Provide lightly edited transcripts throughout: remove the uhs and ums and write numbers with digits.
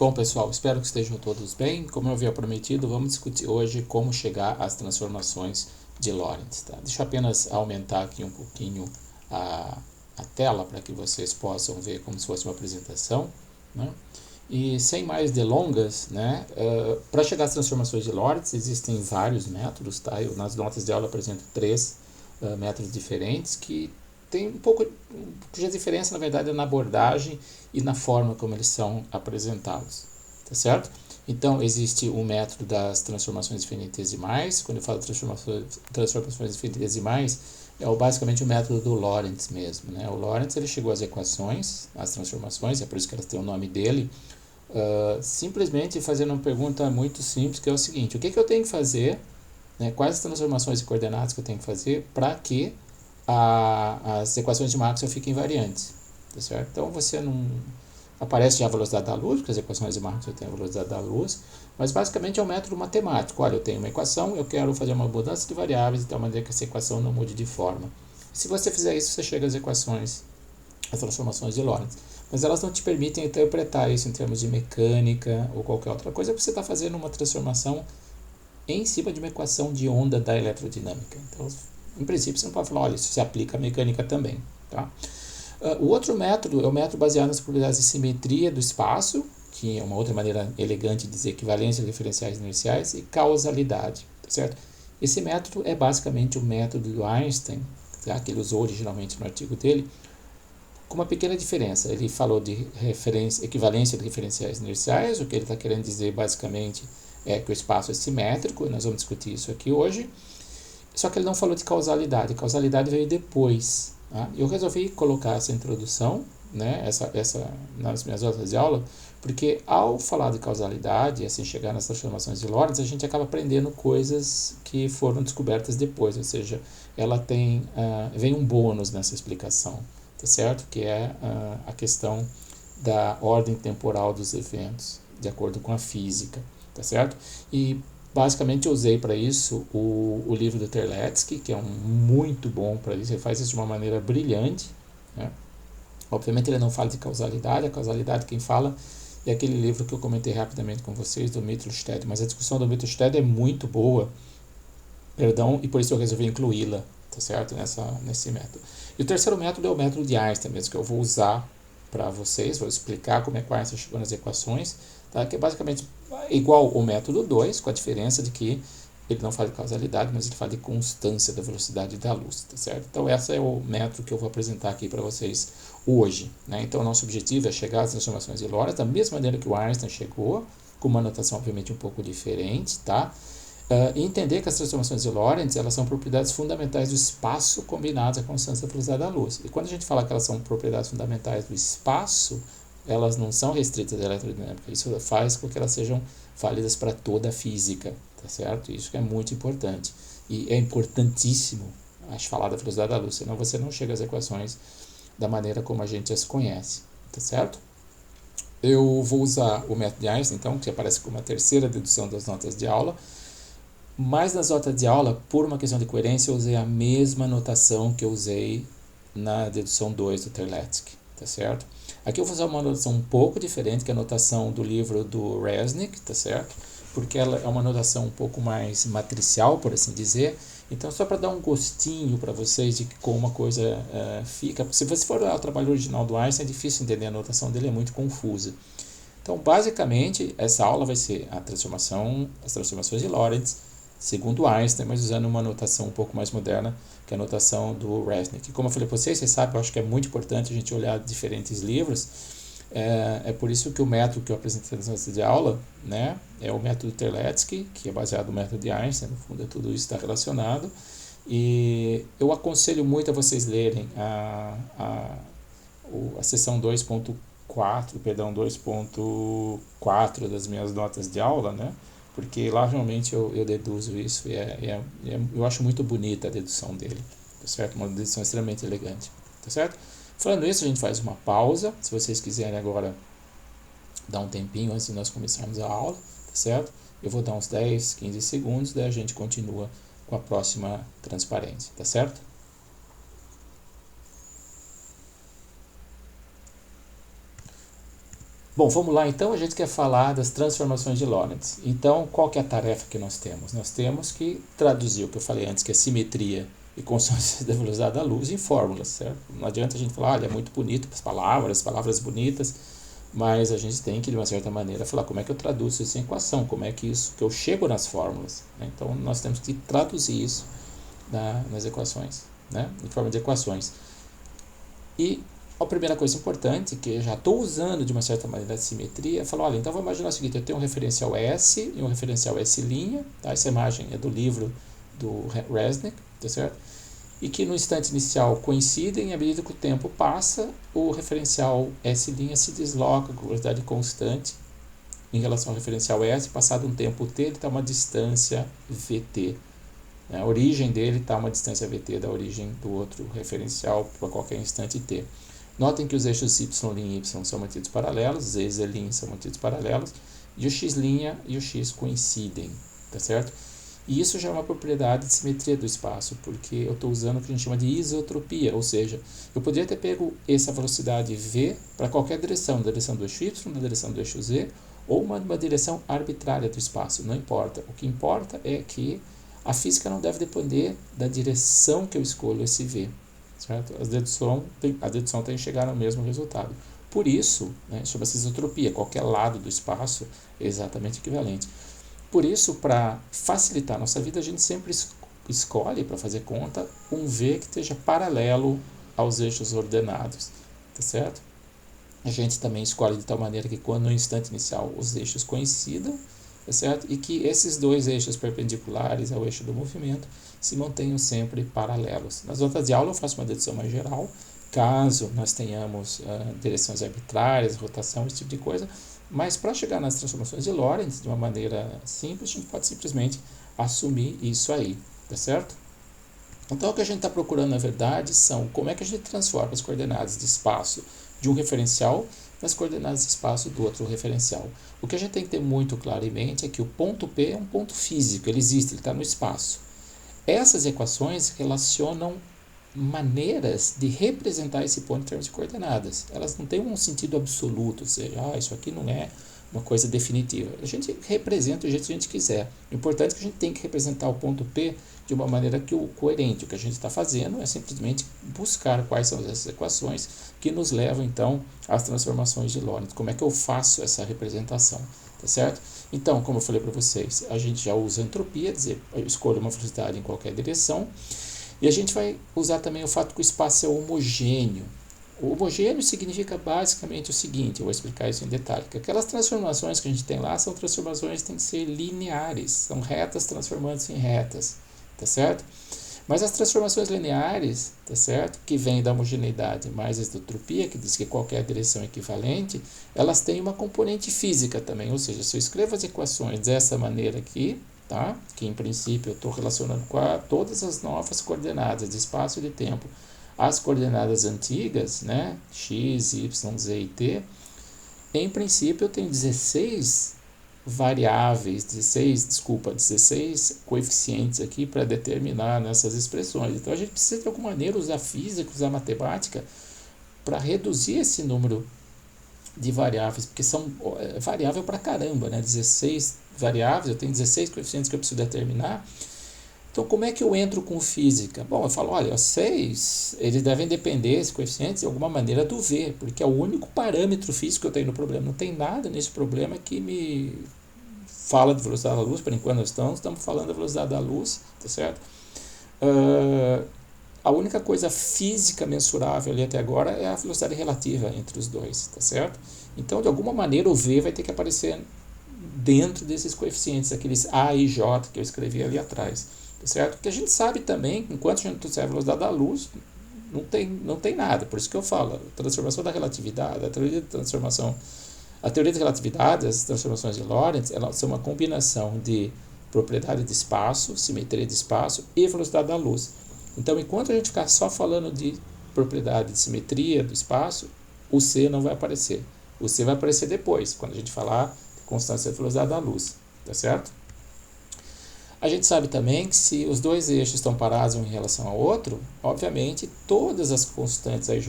Bom, pessoal, espero que estejam todos bem. Como eu havia prometido, vamos discutir hoje como chegar às transformações de Lorentz. Tá? Deixa eu apenas aumentar aqui um pouquinho a tela para que vocês possam ver como se fosse uma apresentação. Né? E sem mais delongas, né, para chegar às transformações de Lorentz existem vários métodos. Tá? Eu, nas notas de aula, apresento três métodos diferentes que tem um pouco de diferença, na verdade, na abordagem e na forma como eles são apresentados, tá certo? Então, existe o método das transformações infinitesimais. Quando eu falo transformações infinitesimais, basicamente o método do Lorentz mesmo, né? O Lorentz, ele chegou às equações, às transformações, é por isso que elas têm o nome dele, simplesmente fazendo uma pergunta muito simples, que é o seguinte: o que eu tenho que fazer, né, quais as transformações de coordenadas que eu tenho que fazer para que as equações de Maxwell fiquem invariantes, tá certo? Então você não aparece já a velocidade da luz, porque as equações de Maxwell têm a velocidade da luz, mas basicamente é um método matemático. Olha, eu tenho uma equação, eu quero fazer uma mudança de variáveis de tal maneira que essa equação não mude de forma. Se você fizer isso, você chega às equações, às transformações de Lorentz. Mas elas não te permitem interpretar isso em termos de mecânica ou qualquer outra coisa, porque você está fazendo uma transformação em cima de uma equação de onda da eletrodinâmica. Então, em princípio, você não pode falar, olha, isso se aplica à mecânica também. Tá? O outro método é o método baseado nas propriedades de simetria do espaço, que é uma outra maneira elegante de dizer equivalência de diferenciais inerciais, e causalidade. Tá certo? Esse método é basicamente o método do Einstein, tá? Que ele usou originalmente no artigo dele, com uma pequena diferença. Ele falou de equivalência de diferenciais inerciais. O que ele está querendo dizer basicamente é que o espaço é simétrico, nós vamos discutir isso aqui hoje, só que ele não falou de causalidade. Causalidade veio depois. Tá? Eu resolvi colocar essa introdução, né, essa nas minhas notas de aula, porque ao falar de causalidade, assim, chegar nas transformações de Lorentz, a gente acaba aprendendo coisas que foram descobertas depois, ou seja, ela tem, vem um bônus nessa explicação, tá certo? Que é a questão da ordem temporal dos eventos, de acordo com a física. Tá certo? E basicamente eu usei para isso o livro do Terlecki, que é muito bom para isso. Ele faz isso de uma maneira brilhante, né? Obviamente ele não fala de causalidade. A causalidade quem fala é aquele livro que eu comentei rapidamente com vocês, do Mittelstadt, mas a discussão do Mittelstadt é muito boa, perdão, e por isso eu resolvi incluí-la, tá certo? Nesse método. E o terceiro método é o método de Einstein mesmo, que eu vou usar para vocês, vou explicar como é que Einstein chegou nas equações, tá? Que é basicamente igual o método 2, com a diferença de que ele não fala de causalidade, mas ele fala de constância da velocidade da luz, tá certo? Então esse é o método que eu vou apresentar aqui para vocês hoje, né? Então nosso objetivo é chegar às transformações de Lorentz da mesma maneira que o Einstein chegou, com uma notação obviamente um pouco diferente, tá? E entender que as transformações de Lorentz, elas são propriedades fundamentais do espaço combinadas à constância da velocidade da luz. E quando a gente fala que elas são propriedades fundamentais do espaço, elas não são restritas à eletrodinâmica. Isso faz com que elas sejam válidas para toda a física, tá certo? Isso que é muito importante. E é importantíssimo falar da velocidade da luz, senão você não chega às equações da maneira como a gente as conhece, tá certo? Eu vou usar o método de Einstein, então, que aparece como a terceira dedução das notas de aula, mas nas notas de aula, por uma questão de coerência, eu usei a mesma notação que eu usei na dedução 2 do Terlecki, tá certo? Aqui eu vou usar uma notação um pouco diferente, que é a notação do livro do Resnick, tá certo? Porque ela é uma notação um pouco mais matricial, por assim dizer. Então, só para dar um gostinho para vocês de como a coisa fica. Se você for olhar o trabalho original do Einstein, é difícil entender, a notação dele é muito confusa. Então, basicamente, essa aula vai ser as transformações de Lorentz, segundo Einstein, mas usando uma notação um pouco mais moderna, que é a notação do Resnick. Como eu falei para vocês sabem, eu acho que é muito importante a gente olhar diferentes livros. É por isso que o método que eu apresentei na nossa de aula, né, é o método Terlecki, que é baseado no método de Einstein. No fundo, tudo isso está relacionado. E eu aconselho muito a vocês lerem a seção 2.4 das minhas notas de aula, né? Porque lá realmente eu deduzo isso e eu acho muito bonita a dedução dele, tá certo? Uma dedução extremamente elegante, tá certo? Falando isso, a gente faz uma pausa, se vocês quiserem agora dar um tempinho antes de nós começarmos a aula, tá certo? Eu vou dar uns 10, 15 segundos, daí a gente continua com a próxima transparência, tá certo? Bom, vamos lá então, a gente quer falar das transformações de Lorentz. Então, qual que é a tarefa que nós temos? Nós temos que traduzir o que eu falei antes, que é simetria e constância da velocidade da luz em fórmulas, certo? Não adianta a gente falar, olha, é muito bonito as palavras bonitas, mas a gente tem que, de uma certa maneira, falar como é que eu traduzo isso em equação, como é que isso que eu chego nas fórmulas, né? Então, nós temos que traduzir isso nas equações, né? Em forma de equaç'ões. E a primeira coisa importante, que eu já estou usando de uma certa maneira de simetria, é falar, olha, então vamos imaginar o seguinte, eu tenho um referencial S e um referencial S', tá? Essa imagem é do livro do Resnick, tá certo? E que no instante inicial coincidem, e à medida que o tempo passa, o referencial S' se desloca com velocidade constante em relação ao referencial S, passado um tempo t, ele está a uma distância vt. A origem dele está a uma distância vt da origem do outro referencial para qualquer instante t. Notem que os eixos y' e y são mantidos paralelos, z e z' são mantidos paralelos, e o x' e o x coincidem, tá certo? E isso já é uma propriedade de simetria do espaço, porque eu estou usando o que a gente chama de isotropia, ou seja, eu poderia ter pego essa velocidade v para qualquer direção, na direção do eixo y, na direção do eixo z, ou uma direção arbitrária do espaço, não importa. O que importa é que a física não deve depender da direção que eu escolho esse v, certo? A dedução tem que chegar ao mesmo resultado. Por isso, né, chama-se isotropia, qualquer lado do espaço é exatamente equivalente. Por isso, para facilitar a nossa vida, a gente sempre escolhe, para fazer conta, um v que esteja paralelo aos eixos ordenados, tá certo? A gente também escolhe de tal maneira que quando no instante inicial os eixos coincidam, tá certo? E que esses dois eixos perpendiculares ao eixo do movimento se mantenham sempre paralelos. Nas notas de aula eu faço uma dedução mais geral, caso nós tenhamos direções arbitrárias, rotação, esse tipo de coisa, mas para chegar nas transformações de Lorentz de uma maneira simples, a gente pode simplesmente assumir isso aí, tá certo? Então o que a gente está procurando na verdade são como é que a gente transforma as coordenadas de espaço de um referencial nas coordenadas de espaço do outro referencial. O que a gente tem que ter muito claro em mente é que o ponto P é um ponto físico, ele existe, ele está no espaço. Essas equações relacionam maneiras de representar esse ponto em termos de coordenadas. Elas não têm um sentido absoluto, ou seja, isso aqui não é uma coisa definitiva. A gente representa do jeito que a gente quiser. O importante é que a gente tem que representar o ponto P de uma maneira coerente. O que a gente está fazendo é simplesmente buscar quais são essas equações que nos levam, então, às transformações de Lorentz. Como é que eu faço essa representação, tá certo? Então, como eu falei para vocês, a gente já usa entropia, dizer, eu escolho uma velocidade em qualquer direção, e a gente vai usar também o fato que o espaço é homogêneo. O homogêneo significa basicamente o seguinte, eu vou explicar isso em detalhe, que aquelas transformações que a gente tem lá são transformações que têm que ser lineares, são retas transformando-se em retas, tá certo? Mas as transformações lineares, tá certo, que vêm da homogeneidade mais a isotropia, que diz que qualquer direção é equivalente, elas têm uma componente física também, ou seja, se eu escrevo as equações dessa maneira aqui, tá? Que em princípio eu estou relacionando com todas as novas coordenadas de espaço e de tempo, as coordenadas antigas, né, x, y, z e t, em princípio eu tenho 16 coeficientes aqui para determinar nessas expressões. Então a gente precisa de alguma maneira usar física, usar matemática para reduzir esse número de variáveis, porque são variável para caramba, né? 16 variáveis, eu tenho 16 coeficientes que eu preciso determinar. Então, como é que eu entro com física? Bom, eu falo, olha, 6, eles devem depender, esses coeficientes, de alguma maneira do V, porque é o único parâmetro físico que eu tenho no problema. Não tem nada nesse problema que me fala de velocidade da luz, por enquanto nós estamos falando da velocidade da luz, tá certo? A única coisa física mensurável ali até agora é a velocidade relativa entre os dois, tá certo? Então, de alguma maneira, o V vai ter que aparecer dentro desses coeficientes, aqueles A e J que eu escrevi ali atrás. Tá certo? Porque a gente sabe também, enquanto a gente não trouxer a velocidade da luz, não tem nada. Por isso que eu falo, a transformação da relatividade, a teoria da relatividade, as transformações de Lorentz, elas são uma combinação de propriedade de espaço, simetria de espaço e velocidade da luz. Então, enquanto a gente ficar só falando de propriedade de simetria do espaço, o C não vai aparecer. O C vai aparecer depois, quando a gente falar de constância da velocidade da luz. Tá certo? A gente sabe também que se os dois eixos estão parados um em relação ao outro, obviamente todas as constantes AJ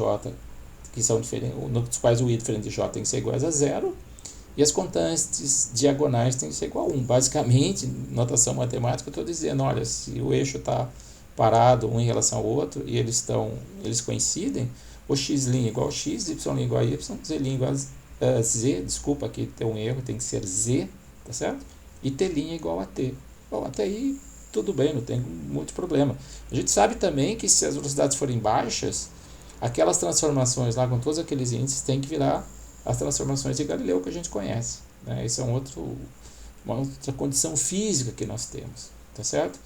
que são diferentes, nos quais o I diferente de J tem que ser iguais a zero, e as constantes diagonais têm que ser igual a 1. Basicamente, notação matemática, eu estou dizendo, olha, se o eixo está parado um em relação ao outro e eles coincidem, o x' igual a x, y' igual a y, z' igual a z, desculpa, aqui tem um erro, tem que ser z, tá certo? E t' igual a t. Bom, até aí tudo bem, não tem muito problema. A gente sabe também que se as velocidades forem baixas, aquelas transformações lá com todos aqueles índices têm que virar as transformações de Galileu que a gente conhece, né? Isso é uma outra condição física que nós temos, tá certo?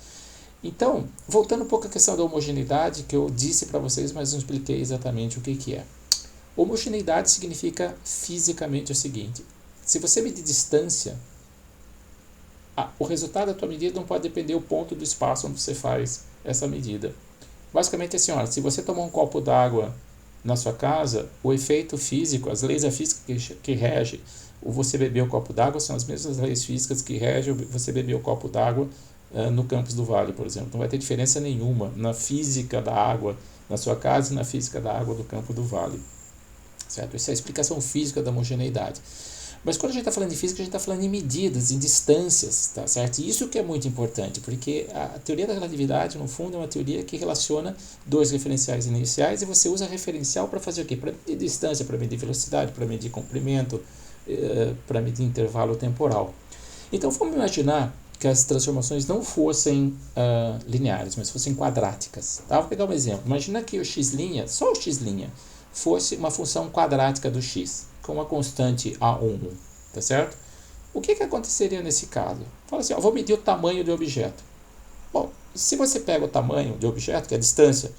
Então, voltando um pouco à questão da homogeneidade, que eu disse para vocês, mas não expliquei exatamente o que é. Homogeneidade significa fisicamente o seguinte: se você medir distância, o resultado da tua medida não pode depender do ponto do espaço onde você faz essa medida. Basicamente assim, olha, se você tomar um copo d'água na sua casa, o efeito físico, as leis da física que regem o você beber o copo d'água são as mesmas leis físicas que regem você beber o copo d'água no campus do Vale, por exemplo. Não vai ter diferença nenhuma na física da água na sua casa e na física da água do campo do Vale. Certo? Essa é a explicação física da homogeneidade. Mas quando a gente está falando de física, a gente está falando em medidas, em distâncias, tá certo? E isso que é muito importante, porque a teoria da relatividade, no fundo, é uma teoria que relaciona dois referenciais iniciais e você usa referencial para fazer o quê? Para medir distância, para medir velocidade, para medir comprimento, para medir intervalo temporal. Então, vamos imaginar que as transformações não fossem lineares, mas fossem quadráticas. Tá? Vou pegar um exemplo. Imagina que o x', só o x', fosse uma função quadrática do x, com uma constante A11, tá certo? O que aconteceria nesse caso? Fala assim, vou medir o tamanho do objeto. Bom, se você pega o tamanho do objeto, que é a distância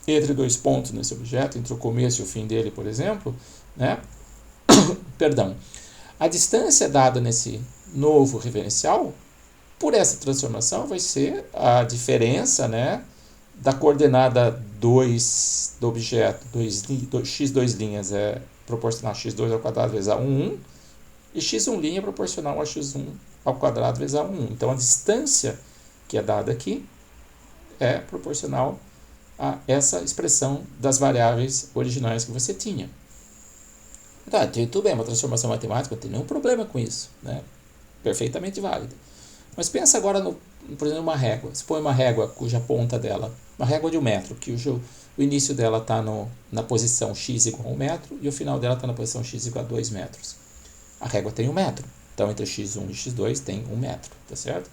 entre dois pontos nesse objeto, entre o começo e o fim dele, por exemplo, né? Perdão. A distância dada nesse novo referencial, por essa transformação, vai ser a diferença, né, da coordenada 2 do objeto, x2' é proporcional a x2 ao quadrado vezes a11, e x1' é proporcional a x1 ao quadrado vezes a11. Então, a distância que é dada aqui é proporcional a essa expressão das variáveis originais que você tinha. Tá, tudo bem, uma transformação matemática, não tem nenhum problema com isso, né? Perfeitamente válida. Mas pensa agora, por exemplo, uma régua. Você põe uma régua cuja ponta dela, uma régua de 1 metro, que o início dela está na posição x igual a 1 metro e o final dela está na posição x igual a 2 metros. A régua tem 1 metro, então entre x1 e x2 tem 1 metro, tá certo?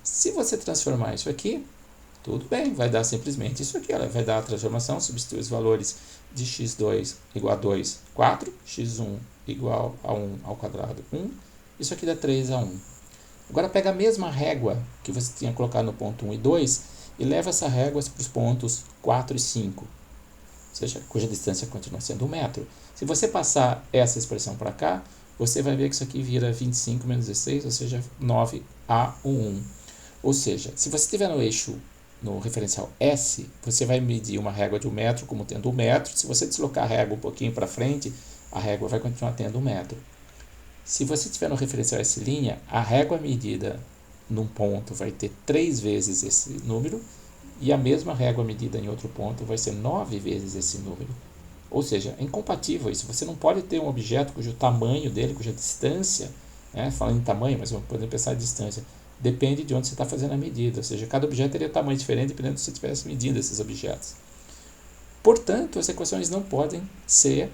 Se você transformar isso aqui, tudo bem, vai dar simplesmente isso aqui. Ela vai dar a transformação, substitui os valores de x2 igual a 2, 4, x1 igual a 1 ao quadrado, 1. Isso aqui dá 3 a 1. Agora pega a mesma régua que você tinha colocado no ponto 1 e 2 e leva essa régua para os pontos 4 e 5, ou seja, cuja distância continua sendo 1 metro. Se você passar essa expressão para cá, você vai ver que isso aqui vira 25 menos 16, ou seja, 9 a 1. Ou seja, se você estiver no eixo, no referencial S, você vai medir uma régua de 1 metro como tendo 1 metro. Se você deslocar a régua um pouquinho para frente, a régua vai continuar tendo 1 metro. Se você estiver no referencial S', a régua medida num ponto vai ter 3 vezes esse número e a mesma régua medida em outro ponto vai ser 9 vezes esse número. Ou seja, é incompatível isso. Você não pode ter um objeto cujo tamanho dele, cuja distância, né, falando em tamanho, mas vamos poder pensar em distância, depende de onde você está fazendo a medida. Ou seja, cada objeto teria um tamanho diferente dependendo de se você estivesse medindo esses objetos. Portanto, as equações não podem ser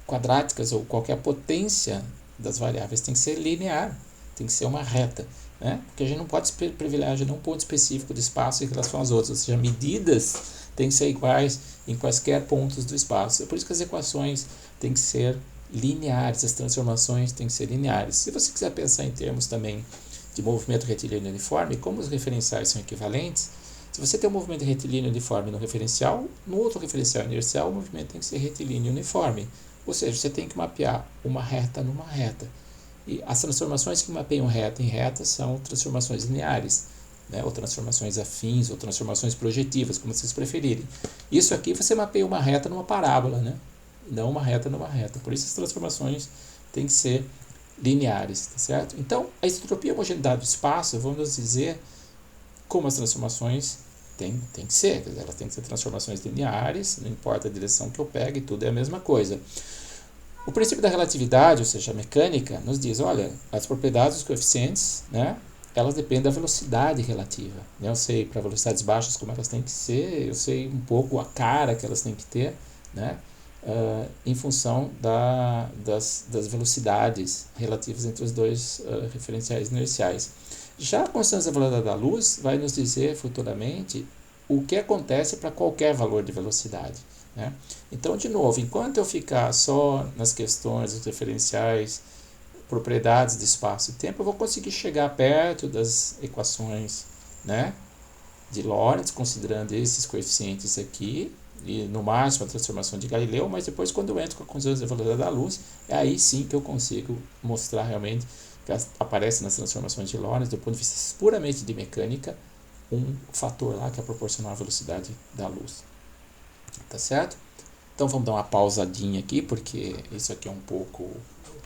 quadráticas ou qualquer potência das variáveis tem que ser linear, tem que ser uma reta, né? Porque a gente não pode privilegiar um ponto específico do espaço em relação aos outros, ou seja, medidas têm que ser iguais em quaisquer pontos do espaço. É por isso que as equações têm que ser lineares, as transformações têm que ser lineares. Se você quiser pensar em termos também de movimento retilíneo uniforme, como os referenciais são equivalentes, se você tem um movimento retilíneo uniforme no referencial, no outro referencial inercial, o movimento tem que ser retilíneo uniforme. Ou seja, você tem que mapear uma reta numa reta. E as transformações que mapeiam reta em reta são transformações lineares, né? Ou transformações afins, ou transformações projetivas, como vocês preferirem. Isso aqui você mapeia uma reta numa parábola, né? Não uma reta numa reta. Por isso as transformações têm que ser lineares, tá certo? Então, a isotropia e homogeneidade do espaço, vamos dizer como as transformações Tem que ser, elas têm que ser transformações lineares, não importa a direção que eu pegue, tudo é a mesma coisa. O princípio da relatividade, ou seja, a mecânica, nos diz, olha, as propriedades dos coeficientes, né, elas dependem da velocidade relativa. Né? Eu sei para velocidades baixas como elas têm que ser, eu sei um pouco a cara que elas têm que ter, né, em função das velocidades relativas entre os dois referenciais inerciais. Já a constância da velocidade da luz vai nos dizer futuramente o que acontece para qualquer valor de velocidade. Né? Então, de novo, enquanto eu ficar só nas questões dos referenciais, propriedades de espaço e tempo, eu vou conseguir chegar perto das equações, né, de Lorentz, considerando esses coeficientes aqui, e no máximo a transformação de Galileu, mas depois quando eu entro com a constância da velocidade da luz, é aí sim que eu consigo mostrar realmente que aparece nas transformações de Lorentz, do ponto de vista puramente de mecânica, um fator lá que é proporcional à velocidade da luz. Tá certo? Então vamos dar uma pausadinha aqui, porque isso aqui é um pouco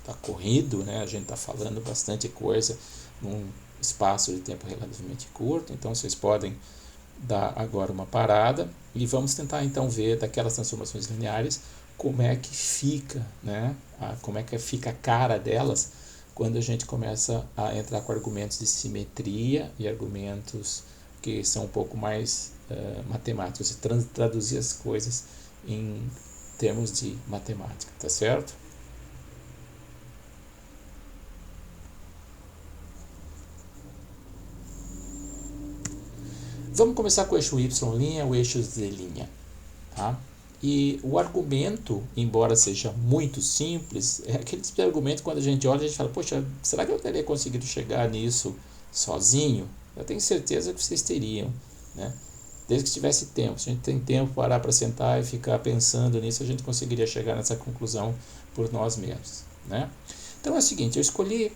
tá corrido, né? A gente está falando bastante coisa num espaço de tempo relativamente curto, então vocês podem dar agora uma parada e vamos tentar então ver daquelas transformações lineares como é que fica, né? Como é que fica a cara delas quando a gente começa a entrar com argumentos de simetria e argumentos que são um pouco mais matemáticos, e traduzir as coisas em termos de matemática, tá certo? Vamos começar com o eixo y', o eixo z', tá? E o argumento, embora seja muito simples, é aquele tipo de argumento quando a gente olha, a gente fala, poxa, será que eu teria conseguido chegar nisso sozinho? Eu tenho certeza que vocês teriam, né? Desde que tivesse tempo. Se a gente tem tempo para parar para sentar e ficar pensando nisso, a gente conseguiria chegar nessa conclusão por nós mesmos, né? Então é o seguinte, eu escolhi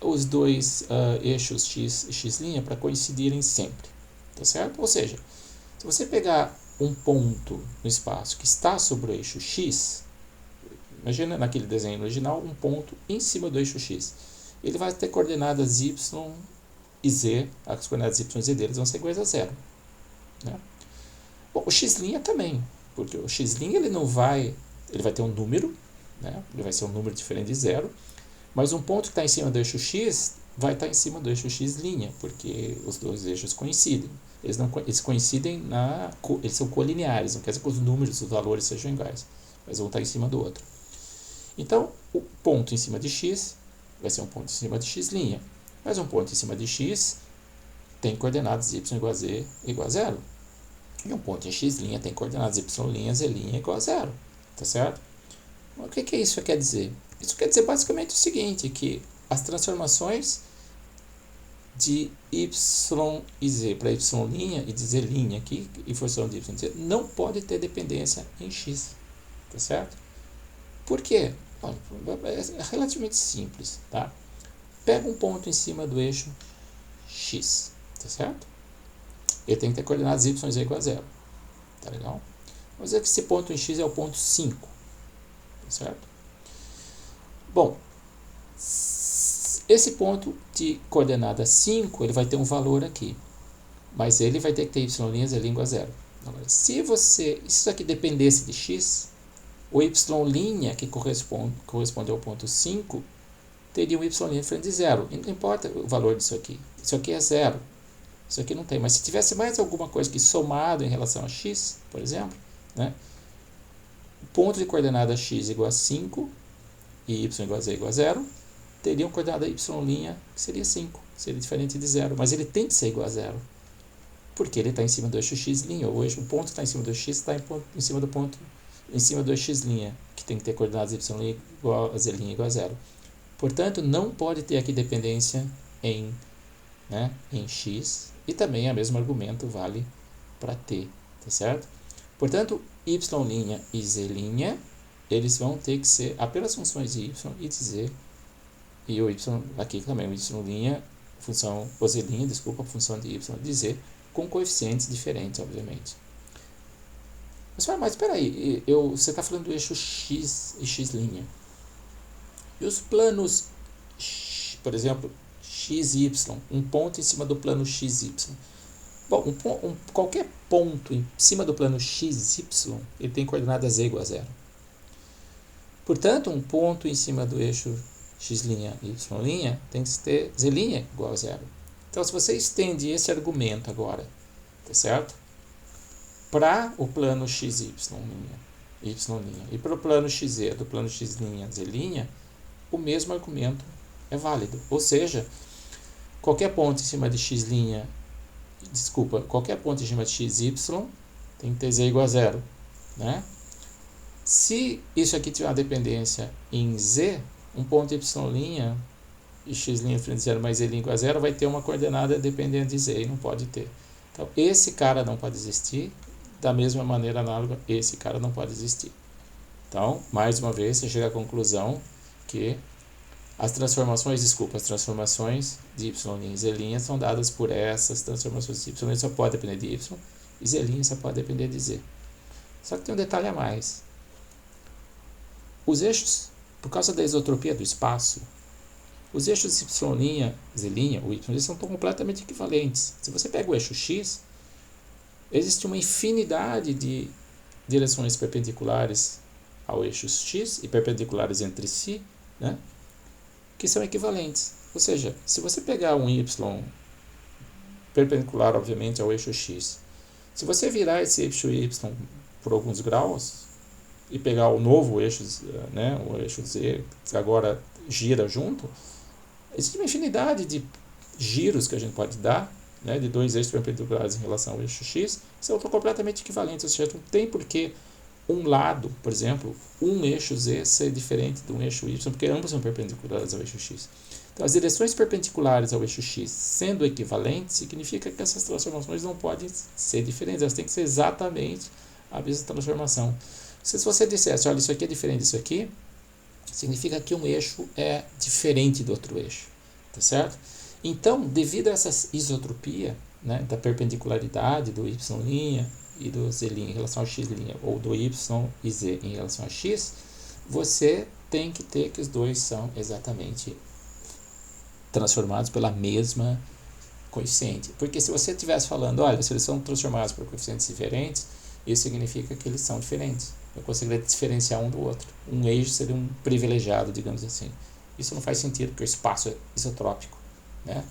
os dois eixos x e x' para coincidirem sempre, tá certo? Ou seja, se você pegar um ponto no espaço que está sobre o eixo x, imagina naquele desenho original um ponto em cima do eixo x, ele vai ter coordenadas y e z, as coordenadas y e z deles vão ser iguais a zero. Né? Bom, o x' também, porque o x' ele vai ter um número, né? Ele vai ser um número diferente de zero, mas um ponto que está em cima do eixo x vai estar em cima do eixo x', porque os dois eixos coincidem. Eles coincidem eles são colineares, não quer dizer que os números, os valores sejam iguais, mas um está em cima do outro. Então, o ponto em cima de x vai ser um ponto em cima de x', mas um ponto em cima de x tem coordenadas y igual a z igual a zero. E um ponto em x' tem coordenadas y', z' igual a zero. Tá certo? Mas o que isso quer dizer? Isso quer dizer basicamente o seguinte, que as transformações de y e z para y' e de z' aqui, em função de y e z, não pode ter dependência em x. Tá certo? Por quê? É relativamente simples. Tá? Pega um ponto em cima do eixo x. Tá certo? Ele tem que ter coordenadas y e z igual a zero. Tá legal? Vamos dizer que esse ponto em x é o ponto 5. Tá certo? Bom, esse ponto de coordenada 5, ele vai ter um valor aqui. Mas ele vai ter que ter y' e z' igual a zero. Agora, se isso aqui dependesse de x, o y' que corresponde ao ponto 5, teria um y' diferente de zero. E não importa o valor disso aqui. Isso aqui é zero. Isso aqui não tem. Mas se tivesse mais alguma coisa que somado em relação a x, por exemplo, né, o ponto de coordenada x igual a 5 e y igual a z igual a zero, teria uma coordenada y' que seria 5. Seria diferente de zero. Mas ele tem que ser igual a zero. Porque ele está em cima do eixo x'. O ponto que está em cima do x está em cima do ponto em cima do x', que tem que ter coordenadas y igual a z' igual a zero. Portanto, não pode ter aqui dependência em x, e também o mesmo argumento vale para t, tá certo? Portanto, y' e z', eles vão ter que ser apenas funções de y e de z, e o y aqui também, o y', o z', desculpa, função de y e de z, com coeficientes diferentes, obviamente. Mas espera aí, você está falando do eixo x e x'. E os planos, por exemplo, XY, um ponto em cima do plano XY. Bom, qualquer ponto em cima do plano x, y, ele tem coordenada z igual a 0. Portanto, um ponto em cima do eixo x', y' tem que ter z' igual a 0. Então, se você estende esse argumento agora, tá certo? Para o plano x, y' e para o plano xz do plano x', z', o mesmo argumento é válido. Ou seja, qualquer ponto em cima de x', qualquer ponto em cima de x, y tem que ter z igual a 0, né? Se isso aqui tiver uma dependência em z, um ponto y' e x' frente a 0 mais z' igual a 0 vai ter uma coordenada dependente de z e não pode ter. Então, esse cara não pode existir. Da mesma maneira análoga, esse cara não pode existir. Então, mais uma vez, você chega à conclusão que as transformações de y' e z' são dadas por essas transformações de y só pode depender de y e z' só pode depender de z. Só que tem um detalhe a mais. Os eixos, por causa da isotropia do espaço, os eixos y', z' ou y' são completamente equivalentes. Se você pega o eixo x, existe uma infinidade de direções perpendiculares ao eixo x e perpendiculares entre si, né, que são equivalentes. Ou seja, se você pegar um y perpendicular, obviamente, ao eixo x, se você virar esse eixo y por alguns graus e pegar o novo eixo, né, o eixo z, que agora gira junto, existe uma infinidade de giros que a gente pode dar, né, de dois eixos perpendiculares em relação ao eixo x, que são completamente equivalentes. Ou seja, não tem por que um lado, por exemplo, um eixo z ser diferente de um eixo y, porque ambos são perpendiculares ao eixo x. Então, as direções perpendiculares ao eixo x sendo equivalentes, significa que essas transformações não podem ser diferentes, elas têm que ser exatamente a mesma transformação. Se você dissesse, olha, isso aqui é diferente disso aqui, significa que um eixo é diferente do outro eixo, tá certo? Então, devido a essa isotropia, né, da perpendicularidade do y' e do z' em relação ao x', ou do y e z em relação a x, você tem que ter que os dois são exatamente transformados pela mesma coeficiente. Porque se você estivesse falando, olha, se eles são transformados por coeficientes diferentes, isso significa que eles são diferentes. Eu conseguiria diferenciar um do outro. Um eixo seria um privilegiado, digamos assim. Isso não faz sentido, porque o espaço é isotrópico, né?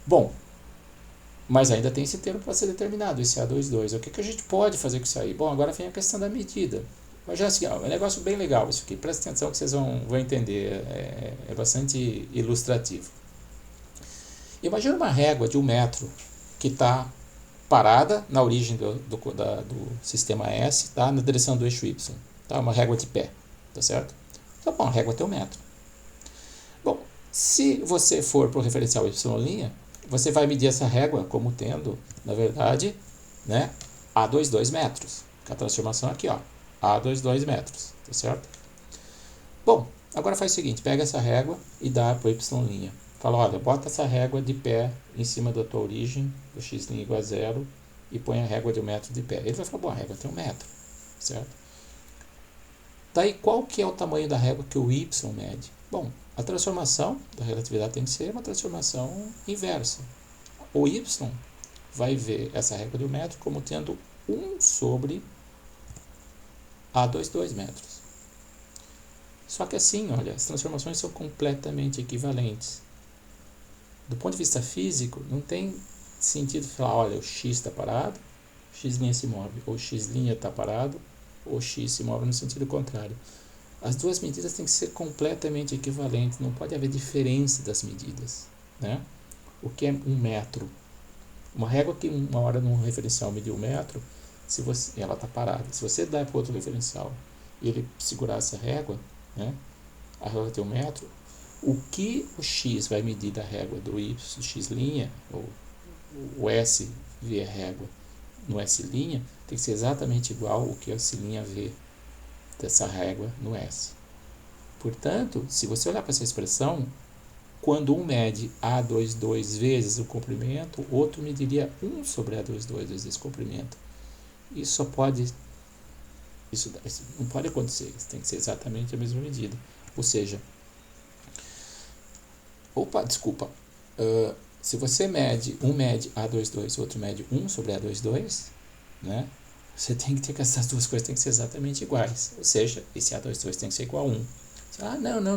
Bom, mas ainda tem esse termo para ser determinado, esse A22. O que a gente pode fazer com isso aí? Bom, agora vem a questão da medida. Mas já assim, é um negócio bem legal isso aqui. Presta atenção que vocês vão entender. É bastante ilustrativo. Imagina uma régua de 1 metro que está parada na origem do sistema S, tá? Na direção do eixo Y. Tá? Uma régua de pé, tá certo? Então, bom, a régua tem 1 metro. Bom, se você for para o referencial Y', você vai medir essa régua como tendo, na verdade, né, A22 metros. A transformação aqui, ó, A22 metros, tá certo? Bom, agora faz o seguinte, pega essa régua e dá para o Y'. Fala, olha, bota essa régua de pé em cima da tua origem, do x' igual a 0, e põe a régua de 1 metro de pé. Ele vai falar, bom, a régua tem 1 metro, certo? Daí, qual que é o tamanho da régua que o y mede? Bom, a transformação da relatividade tem que ser uma transformação inversa. O y vai ver essa régua de 1 metro como tendo 1 sobre A22 metros. Só que assim, olha, as transformações são completamente equivalentes. Do ponto de vista físico, não tem sentido falar, olha, o x está parado, o x' se move, ou o x' está parado, ou o x se move no sentido contrário. As duas medidas têm que ser completamente equivalentes, não pode haver diferença das medidas, né? O que é 1 metro? Uma régua que uma hora num referencial mediu 1 metro, ela está parada. Se você der para outro referencial e ele segurar essa régua, né, a régua tem 1 metro, o que o x vai medir da régua do y, do x', ou o s vê a régua no s', tem que ser exatamente igual ao que o s' vê dessa régua no s. Portanto, se você olhar para essa expressão, quando um mede A22 vezes o comprimento, o outro mediria 1 sobre A22 vezes esse comprimento. Isso não pode acontecer, isso tem que ser exatamente a mesma medida. Ou seja, se você mede A22 e outro mede 1 sobre A22, né? Você tem que ter que essas duas coisas têm que ser exatamente iguais. Ou seja, esse A22 tem que ser igual a 1.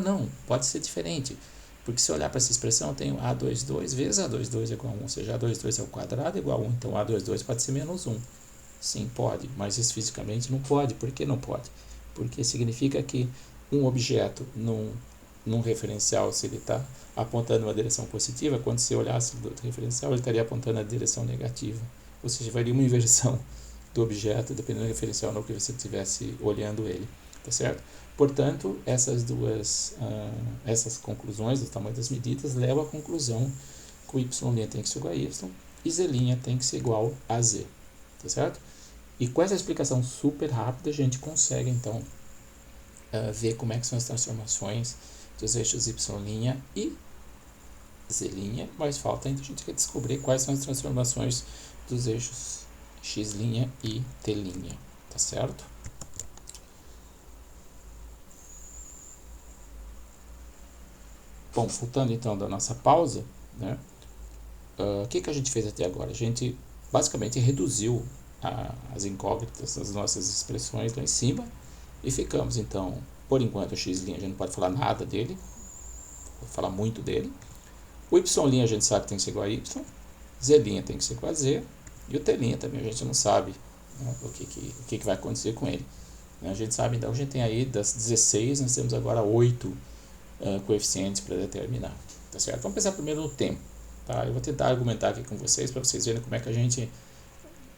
Não, pode ser diferente. Porque se eu olhar para essa expressão, eu tenho A22 vezes A22 é igual a 1. Ou seja, A22 ao quadrado é igual a 1. Então, A22 pode ser menos 1. Sim, pode. Mas isso fisicamente não pode. Por que não pode? Porque significa que um objeto num referencial, se ele está apontando uma direção positiva, quando você olhasse do outro referencial, ele estaria apontando a direção negativa. Ou seja, varia uma inversão do objeto, dependendo do referencial no que você estivesse olhando ele, tá certo? Portanto, essas conclusões do tamanho das medidas levam à conclusão que o y' tem que ser igual a y e z' tem que ser igual a z, tá certo? E com essa explicação super rápida, a gente consegue, então, ver como é que são as transformações dos eixos y' e z', mas falta ainda a gente descobrir quais são as transformações dos eixos x' e t', tá certo? Bom, voltando então da nossa pausa, né? O que a gente fez até agora? A gente basicamente reduziu as incógnitas das nossas expressões lá em cima e ficamos então, por enquanto, o x' a gente não pode falar nada dele, vou falar muito dele. O y' a gente sabe que tem que ser igual a y, z' tem que ser igual a z, e o t' também a gente não sabe, né, o que vai acontecer com ele. A gente sabe, então, a gente tem aí das 16, nós temos agora 8 coeficientes para determinar, tá certo? Vamos pensar primeiro no tempo, tá? Eu vou tentar argumentar aqui com vocês, para vocês verem como é que a gente,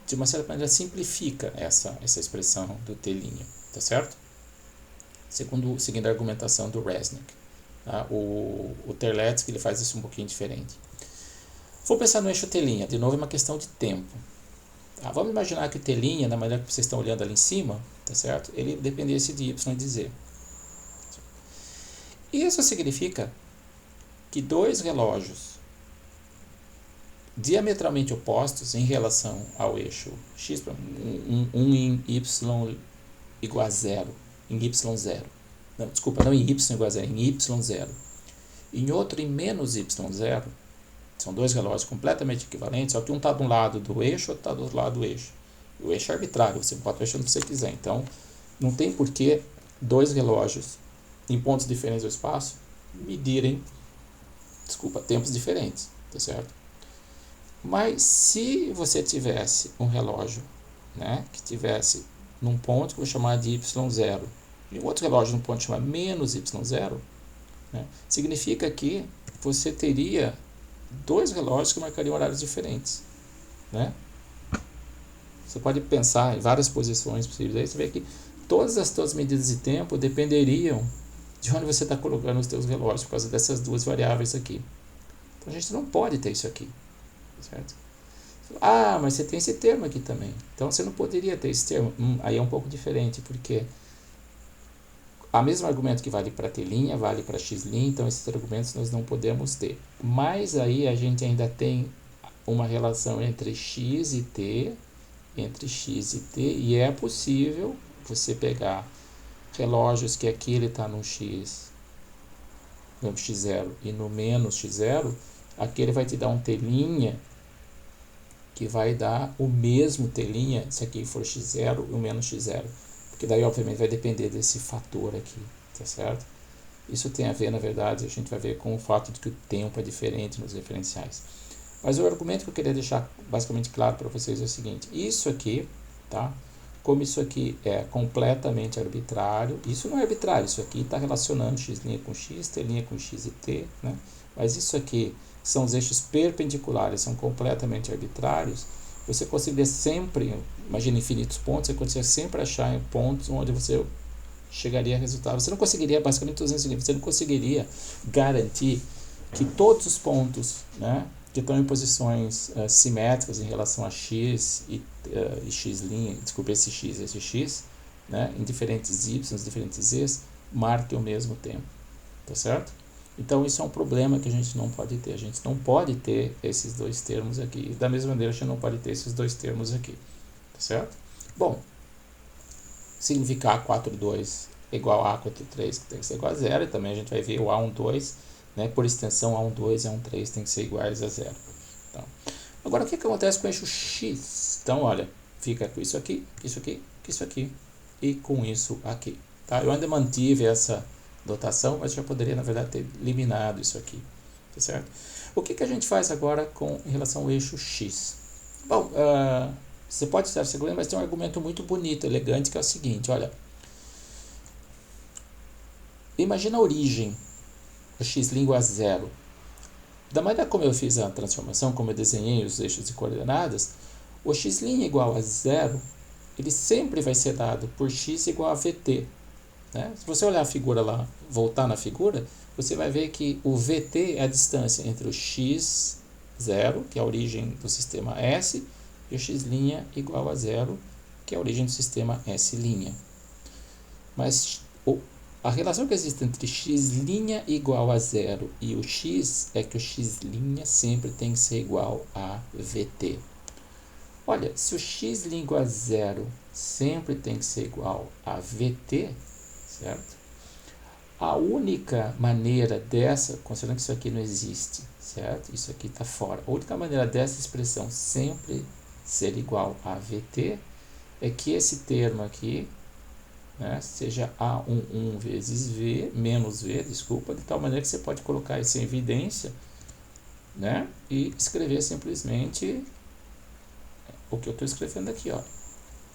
de uma certa maneira, simplifica essa expressão do t', tá certo? Seguindo a argumentação do Resnick. Tá? O Terlecki ele faz isso um pouquinho diferente. Vou pensar no eixo t', de novo é uma questão de tempo. Tá? Vamos imaginar que o t', da maneira que vocês estão olhando ali em cima, tá certo? Ele dependesse de y e de z. Isso significa que dois relógios diametralmente opostos em relação ao eixo x, um em y igual a 0, em y0. Não, desculpa, não em y igual a 0, em y0. Em outro em menos y0. São dois relógios completamente equivalentes, só que um está de um lado do eixo, outro está do outro lado do eixo. O eixo é arbitrário, você pode mexer onde você quiser. Então, não tem por que dois relógios em pontos diferentes do espaço medirem, tempos diferentes, tá certo? Mas se você tivesse um relógio, né, que tivesse num ponto que eu vou chamar de y0 e um outro relógio num ponto que chama menos y0, né, significa que você teria dois relógios que marcariam horários diferentes, né? Você pode pensar em várias posições possíveis, aí você vê que todas as suas medidas de tempo dependeriam de onde você está colocando os seus relógios, por causa dessas duas variáveis aqui. Então a gente não pode ter isso aqui, certo? Ah, mas você tem esse termo aqui também. Então você não poderia ter esse termo. Aí é um pouco diferente, porque o mesmo argumento que vale para t', vale para x', então esses argumentos nós não podemos ter. Mas aí a gente ainda tem uma relação entre x e t, e é possível você pegar relógios que aqui ele está no x, no x0 e no menos x0, aqui ele vai te dar um t' que vai dar o mesmo t', se aqui for x0 e o menos x0. Porque daí, obviamente, vai depender desse fator aqui, tá certo? Isso tem a ver, na verdade, a gente vai ver com o fato de que o tempo é diferente nos referenciais. Mas o argumento que eu queria deixar basicamente claro para vocês é o seguinte: isso aqui, tá? Como isso aqui é completamente arbitrário, isso não é arbitrário, isso aqui está relacionando x' com x, t' com x e t, né? Mas isso aqui são os eixos perpendiculares, são completamente arbitrários. Você conseguiria sempre, imagina infinitos pontos, você conseguiria sempre achar pontos onde você chegaria a resultado. Você não conseguiria, basicamente, você não conseguiria garantir que todos os pontos, né, que estão em posições simétricas em relação a x e x', desculpa, esse x, né, em diferentes y, diferentes z's, marquem o mesmo tempo, tá certo? Então isso é um problema que a gente não pode ter. A gente não pode ter esses dois termos aqui. Da mesma maneira, a gente não pode ter esses dois termos aqui, tá certo? Bom, significa A42 igual a A43, que tem que ser igual a 0, e também a gente vai ver o A12 né? Por extensão, A12 e A13 tem que ser iguais a zero. Então, agora, o que acontece com o eixo X? Então, olha, fica com isso aqui, isso aqui, isso aqui e com isso aqui. Tá? Eu ainda mantive essa dotação, mas já poderia, na verdade, ter eliminado isso aqui. Tá certo? O que a gente faz agora em relação ao eixo X? Bom, você pode usar esse argumento, mas tem um argumento muito bonito, elegante, que é o seguinte, olha. Imagina a origem, o x' igual a zero. Da maneira como eu fiz a transformação, como eu desenhei os eixos de coordenadas, o x' igual a zero, ele sempre vai ser dado por x igual a vt. Né? Se você olhar a figura lá, voltar na figura, você vai ver que o vt é a distância entre o x0, que é a origem do sistema S, e o x' igual a zero, que é a origem do sistema S'. Mas a relação que existe entre x' igual a zero e o x é que o x' sempre tem que ser igual a vt. Olha, se o x' igual a zero sempre tem que ser igual a vt, certo? A única maneira dessa, considerando que isso aqui não existe, certo? Isso aqui está fora. A única maneira dessa expressão sempre ser igual a vt é que esse termo aqui, né, seja A11 vezes V, menos V, desculpa, de tal maneira que você pode colocar isso em evidência, né, e escrever simplesmente o que eu estou escrevendo aqui, ó.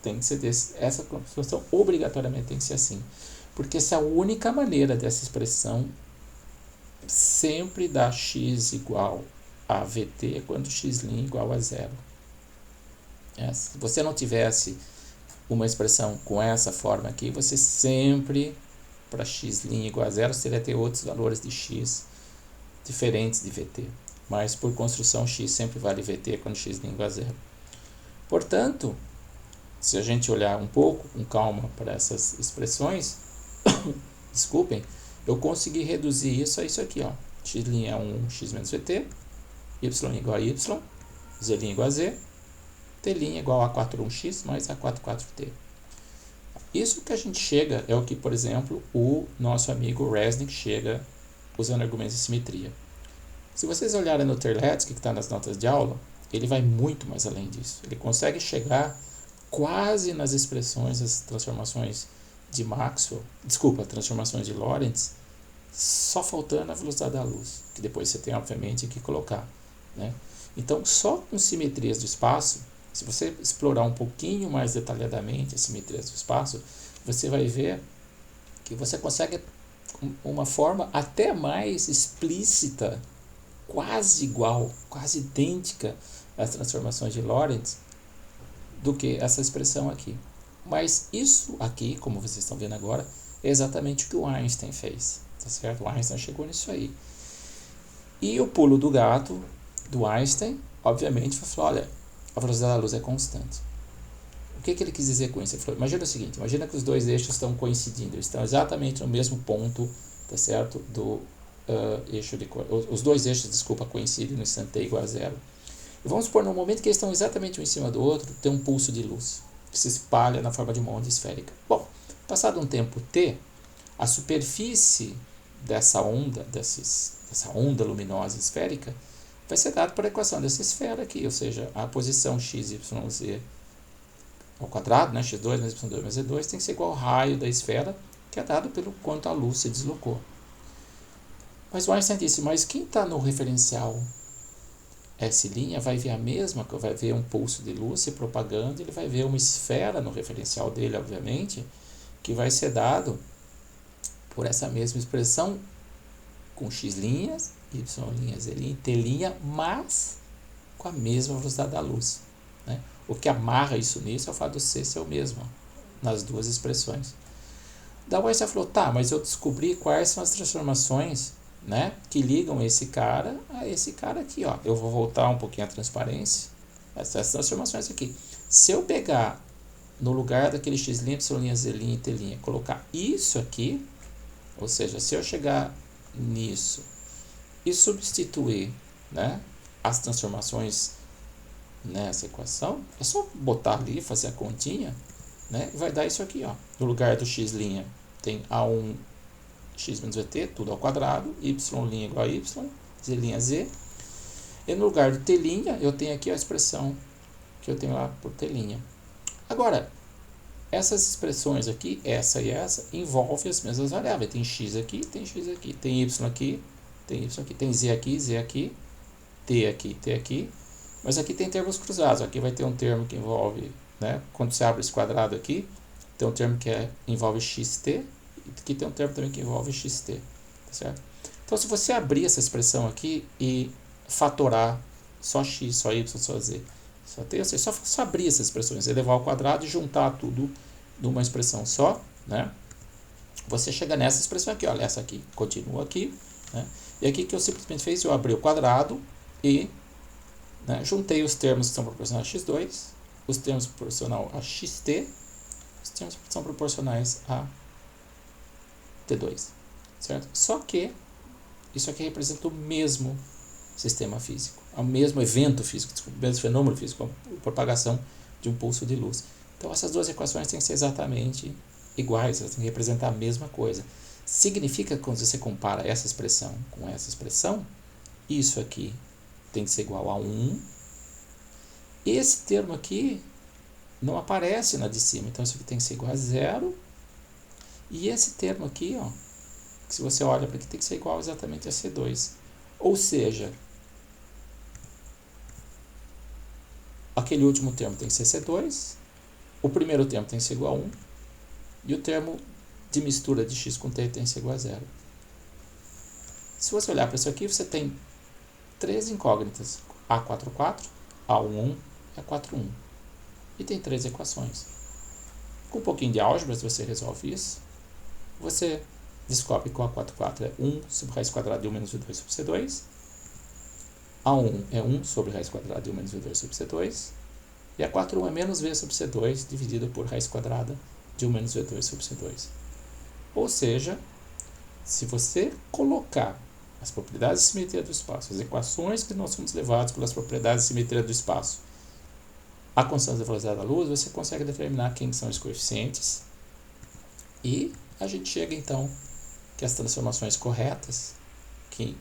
Tem que ser essa construção obrigatoriamente tem que ser assim, porque essa é a única maneira dessa expressão sempre dar x igual a vt quando x' igual a zero. Se você não tivesse uma expressão com essa forma aqui, você sempre, para x' igual a zero, você vai ter outros valores de x diferentes de vt. Mas por construção, x sempre vale vt quando x' igual a zero. Portanto, se a gente olhar um pouco com calma para essas expressões, desculpem, eu consegui reduzir isso a isso aqui, ó. X' é 1x menos vt, y igual a y, z' igual a z, t' igual a 4,1x mais a 4,4t. Isso que a gente chega é o que, por exemplo, o nosso amigo Resnick chega usando argumentos de simetria. Se vocês olharem no Terlecki, que está nas notas de aula, ele vai muito mais além disso. Ele consegue chegar quase nas expressões, as transformações de Maxwell, transformações de Lorentz, só faltando a velocidade da luz, que depois você tem, obviamente, que colocar, né? Então, só com simetrias do espaço, se você explorar um pouquinho mais detalhadamente as simetrias do espaço, você vai ver que você consegue uma forma até mais explícita, quase igual, quase idêntica às transformações de Lorentz, do que essa expressão aqui. Mas isso aqui, como vocês estão vendo agora, é exatamente o que o Einstein fez, tá certo? O Einstein chegou nisso aí. E o pulo do gato do Einstein, obviamente, foi falar, olha, a velocidade da luz é constante. O que ele quis dizer com isso? Ele falou, imagina o seguinte, imagina que os dois eixos estão coincidindo, eles estão exatamente no mesmo ponto, tá certo, do eixo de... Os dois eixos, coincidem no instante t igual a zero. E vamos supor, no momento que eles estão exatamente um em cima do outro, tem um pulso de luz, que se espalha na forma de uma onda esférica. Bom, passado um tempo t, a superfície dessa onda, dessa onda luminosa esférica, vai ser dado por a equação dessa esfera aqui, ou seja, a posição x, y, z ao quadrado, né, x2 mais y2 mais z2, tem que ser igual ao raio da esfera, que é dado pelo quanto a luz se deslocou. Mas o Einstein disse, mas quem está no referencial S' vai ver a mesma, vai ver um pulso de luz se propagando, ele vai ver uma esfera no referencial dele, obviamente, que vai ser dado por essa mesma expressão com x', y', z', t', mas com a mesma velocidade da luz, né? O que amarra isso nisso é o fato do c ser o mesmo nas duas expressões. Daí o Einstein falou, tá, mas eu descobri quais são as transformações, né, que ligam esse cara a esse cara aqui, ó. Eu vou voltar um pouquinho a transparência. Essas transformações aqui. Se eu pegar no lugar daquele x', y', z', t', colocar isso aqui, ou seja, se eu chegar nisso e substituir, né, as transformações nessa equação, é só botar ali, fazer a continha, né, e vai dar isso aqui, ó. No lugar do x' tem A1 x menos vt, tudo ao quadrado, y' igual a y, z' z. E no lugar do t', eu tenho aqui a expressão que eu tenho lá por t'. Agora, essas expressões aqui, essa e essa, envolvem as mesmas variáveis. Tem x aqui, tem y aqui, tem y aqui, tem y aqui, tem z aqui, t aqui, t aqui. Mas aqui tem termos cruzados. Aqui vai ter um termo que envolve, né, quando você abre esse quadrado aqui, tem um termo que envolve xt, e aqui tem um termo também que envolve xt, tá certo? Então, se você abrir essa expressão aqui e fatorar só x, só y, só z, só t, ou seja, só abrir essas expressões, elevar ao quadrado e juntar tudo numa expressão só, né? Você chega nessa expressão aqui, olha, essa aqui continua aqui, né? E aqui que eu simplesmente fiz, eu abri o quadrado e, né, juntei os termos que são proporcionais a x2, os termos proporcionais a xt, os termos que são proporcionais a t2, certo? Só que isso aqui representa o mesmo sistema físico, o mesmo evento físico, desculpa, o mesmo fenômeno físico, a propagação de um pulso de luz. Então, essas duas equações têm que ser exatamente iguais, elas têm que representar a mesma coisa. Significa que quando você compara essa expressão com essa expressão, isso aqui tem que ser igual a 1. Esse termo aqui não aparece na de cima, então isso aqui tem que ser igual a 0. E esse termo aqui, ó, que se você olha para aqui, tem que ser igual exatamente a C2. Ou seja, aquele último termo tem que ser C2, o primeiro termo tem que ser igual a 1, e o termo de mistura de x com t tem que ser igual a 0. Se você olhar para isso aqui, você tem três incógnitas, A44, A11 e A41. E tem três equações. Com um pouquinho de álgebra, se você resolve isso, você descobre que o A44 é 1 sobre raiz quadrada de 1 menos V2 sobre C2, A1 é 1 sobre raiz quadrada de 1 menos V2 sobre C2, e A41 é menos V sobre C2 dividido por raiz quadrada de 1 menos V2 sobre C2. Ou seja, se você colocar as propriedades de simetria do espaço, as equações que nós somos levados pelas propriedades de simetria do espaço, a constante da velocidade da luz, você consegue determinar quem são os coeficientes, e a gente chega então que as transformações corretas que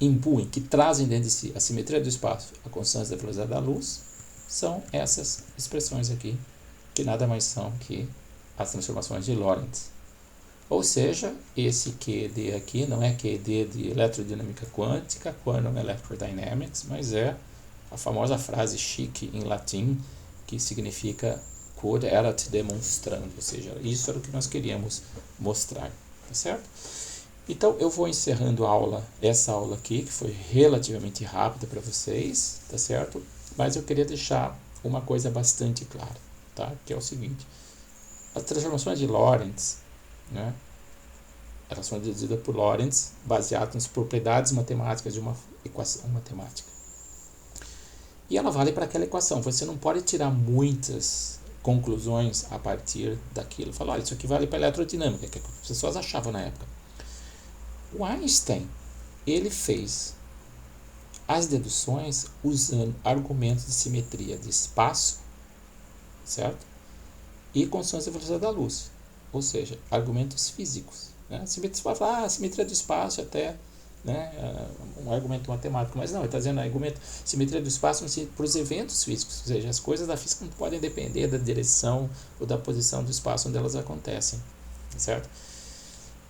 imbuem, que trazem dentro de si a simetria do espaço, a constante da velocidade da luz, são essas expressões aqui, que nada mais são que as transformações de Lorentz. Ou seja, esse QED aqui não é QED de eletrodinâmica quântica, Quantum Electrodynamics, mas é a famosa frase chique em latim, que significa quod erat demonstrando, ou seja, isso era o que nós queríamos mostrar, tá certo? Então, eu vou encerrando a aula, essa aula aqui, que foi relativamente rápida para vocês, tá certo? Mas eu queria deixar uma coisa bastante clara, tá? Que é o seguinte, as transformações de Lorentz, né, elas são deduzidas por Lorentz, baseadas nas propriedades matemáticas de uma equação matemática. E ela vale para aquela equação, você não pode tirar muitas conclusões a partir daquilo. Falar, olha, isso aqui vale para a eletrodinâmica, que as pessoas achavam na época. O Einstein, ele fez as deduções usando argumentos de simetria de espaço, certo? E constante da velocidade da luz, ou seja, argumentos físicos, né? Você pode falar, simetria do espaço até, né, um argumento matemático, mas não, ele está dizendo argumento, simetria do espaço para os eventos físicos, ou seja, as coisas da física não podem depender da direção ou da posição do espaço onde elas acontecem, certo?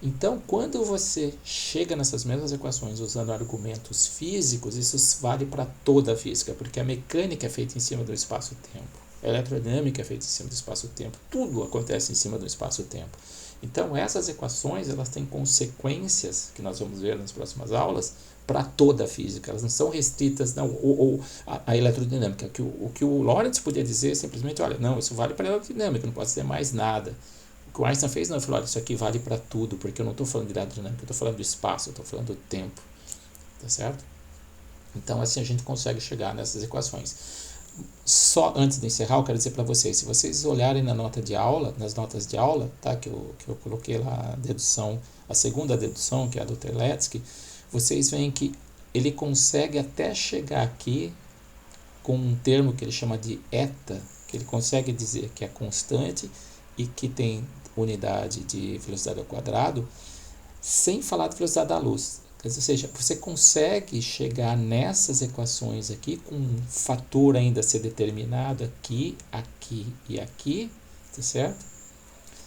Então, quando você chega nessas mesmas equações usando argumentos físicos, isso vale para toda a física, porque a mecânica é feita em cima do espaço-tempo, a eletrodinâmica é feita em cima do espaço-tempo, tudo acontece em cima do espaço-tempo. Então, essas equações, elas têm consequências, que nós vamos ver nas próximas aulas, para toda a física, elas não são restritas à eletrodinâmica. O que o Lorentz podia dizer simplesmente, olha, não, isso vale para a eletrodinâmica, não pode ser mais nada. O que o Einstein fez, não, ele falou, olha, isso aqui vale para tudo, porque eu não estou falando de eletrodinâmica, eu estou falando do espaço, eu estou falando do tempo, tá certo? Então, assim a gente consegue chegar nessas equações. Só antes de encerrar, eu quero dizer para vocês, se vocês olharem na nota de aula, nas notas de aula, tá, que eu coloquei lá a dedução, a segunda dedução, que é a do Terlecki, vocês veem que ele consegue até chegar aqui com um termo que ele chama de eta, que ele consegue dizer que é constante e que tem unidade de velocidade ao quadrado, sem falar da velocidade da luz. Ou seja, você consegue chegar nessas equações aqui com um fator ainda a ser determinado aqui, aqui e aqui, tá certo?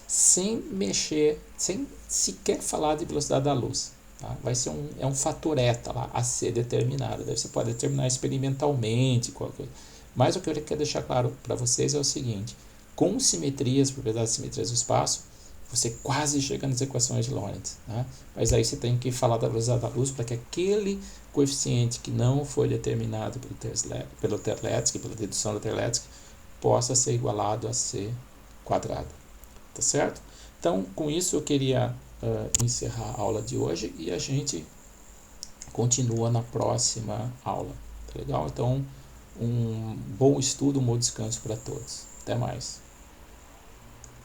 Sem mexer, sem sequer falar de velocidade da luz. Tá? Vai ser um fator eta lá a ser determinado. Daí você pode determinar experimentalmente qualquer coisa. Mas o que eu quero deixar claro para vocês é o seguinte: com simetrias, propriedades de simetrias do espaço, você quase chega nas equações de Lorentz. Tá? Mas aí você tem que falar da velocidade da luz para que aquele coeficiente que não foi determinado pelo Terlecki, pela dedução do Terlecki, possa ser igualado a C quadrado. Tá certo? Então, com isso eu queria encerrar a aula de hoje e a gente continua na próxima aula. Tá legal? Então, um bom estudo, um bom descanso para todos. Até mais.